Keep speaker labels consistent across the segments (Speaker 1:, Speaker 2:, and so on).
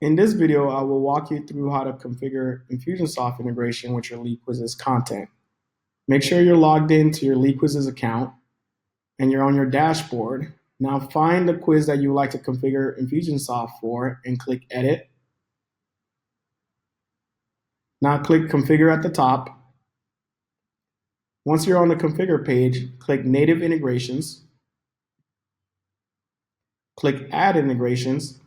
Speaker 1: In this video, I will walk you through how to configure Infusionsoft integration with your LeadQuizzes content. Make sure you're logged into your LeadQuizzes account and you're on your dashboard. Now find the quiz that you would like to configure Infusionsoft for and click Edit. Now click Configure at the top. Once you're on the Configure page, click Native Integrations. Click Add Integrations.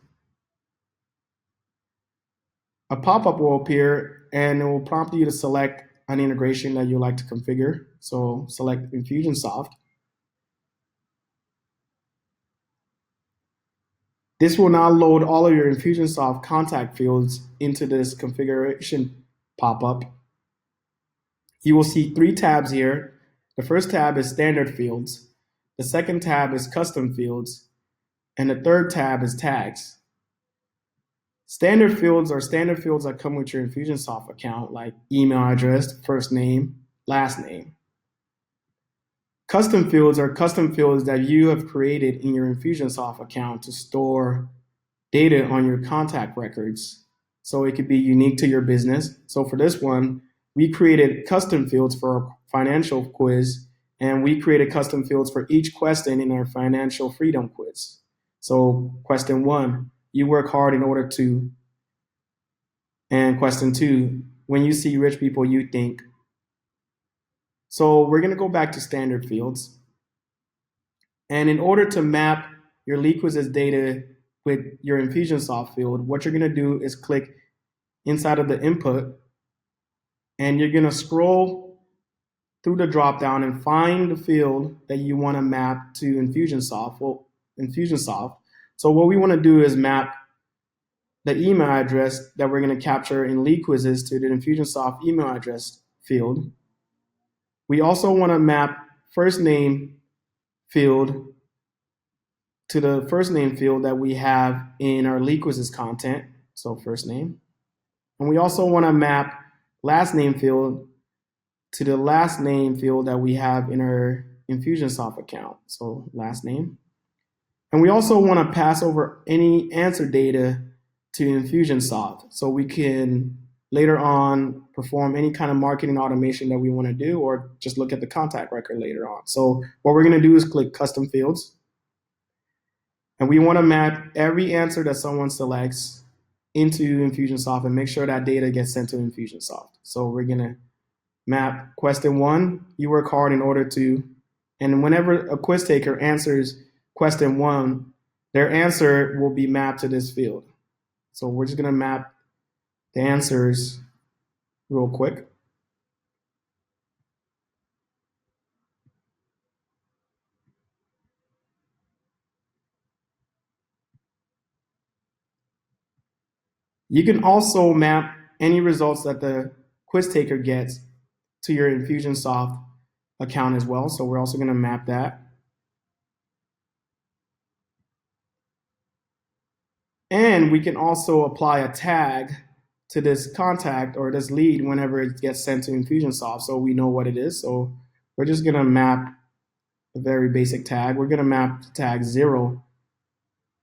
Speaker 1: A pop-up will appear and it will prompt you to select an integration that you like to configure. So select Infusionsoft. This will now load all of your Infusionsoft contact fields into this configuration pop-up. You will see 3 tabs here. The first tab is Standard Fields. The second tab is Custom Fields. And the third tab is Tags. Standard fields are standard fields that come with your Infusionsoft account, like email address, first name, last name. Custom fields are custom fields that you have created in your Infusionsoft account to store data on your contact records. So it could be unique to your business. So for this one, we created custom fields for our financial quiz, and we created custom fields for each question in our financial freedom quiz. So question 1, you work hard in order to. And question 2, when you see rich people, you think. So we're going to go back to standard fields. And in order to map your LeadQuizzes data with your Infusionsoft field, what you're going to do is click inside of the input, and you're going to scroll through the dropdown and find the field that you want to map to Infusionsoft. So what we want to do is map the email address that we're going to capture in LeadQuizzes to the Infusionsoft email address field. We also want to map first name field to the first name field that we have in our LeadQuizzes content, so first name. And we also want to map last name field to the last name field that we have in our Infusionsoft account, so last name. And we also want to pass over any answer data to Infusionsoft so we can later on perform any kind of marketing automation that we want to do, or just look at the contact record later on. So what we're going to do is click Custom Fields. And we want to map every answer that someone selects into Infusionsoft and make sure that data gets sent to Infusionsoft. So we're going to map question 1, you work hard in order to, and whenever a quiz taker answers question 1, their answer will be mapped to this field. So we're just going to map the answers real quick. You can also map any results that the quiz taker gets to your Infusionsoft account as well. So we're also going to map that. And we can also apply a tag to this contact or this lead whenever it gets sent to Infusionsoft, so we know what it is. So we're just going to map a very basic tag. We're going to map tag 0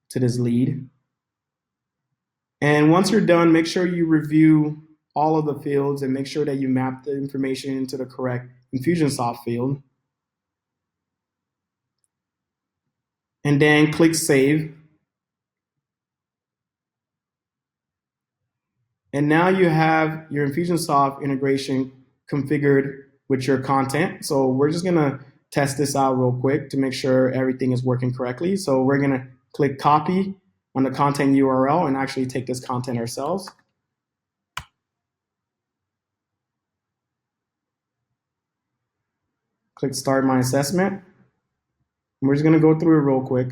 Speaker 1: to this lead. And once you're done, make sure you review all of the fields and make sure that you map the information into the correct Infusionsoft field. And then click Save. And now you have your Infusionsoft integration configured with your content. So we're just going to test this out real quick to make sure everything is working correctly. So we're going to click Copy on the content URL and actually take this content ourselves. Click Start My Assessment. And we're just going to go through it real quick.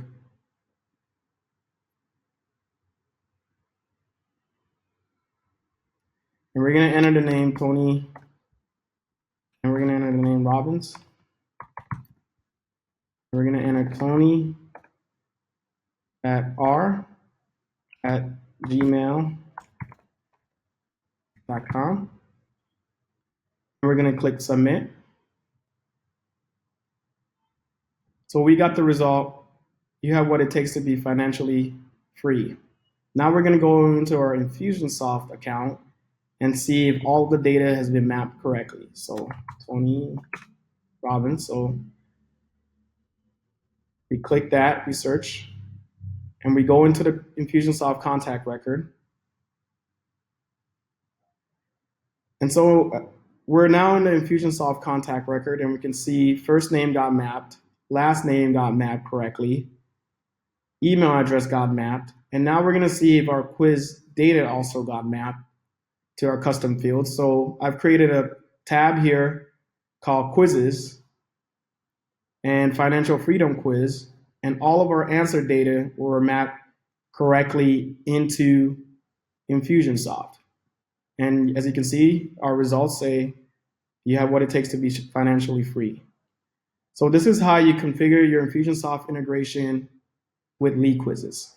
Speaker 1: And we're going to enter the name Tony, and we're going to enter the name Robbins. And we're going to enter Tony at r@gmail.com. And we're going to click Submit. So we got the result. You have what it takes to be financially free. Now we're going to go into our Infusionsoft account and see if all the data has been mapped correctly. So Tony Robbins. So we click that, we search, and we go into the Infusionsoft contact record. And so we're now in the Infusionsoft contact record, and we can see first name got mapped, last name got mapped correctly, email address got mapped, and now we're going to see if our quiz data also got mapped to our custom fields. So I've created a tab here called Quizzes and Financial Freedom Quiz, and all of our answer data were mapped correctly into Infusionsoft. And as you can see, our results say you have what it takes to be financially free. So this is how you configure your Infusionsoft integration with lead quizzes.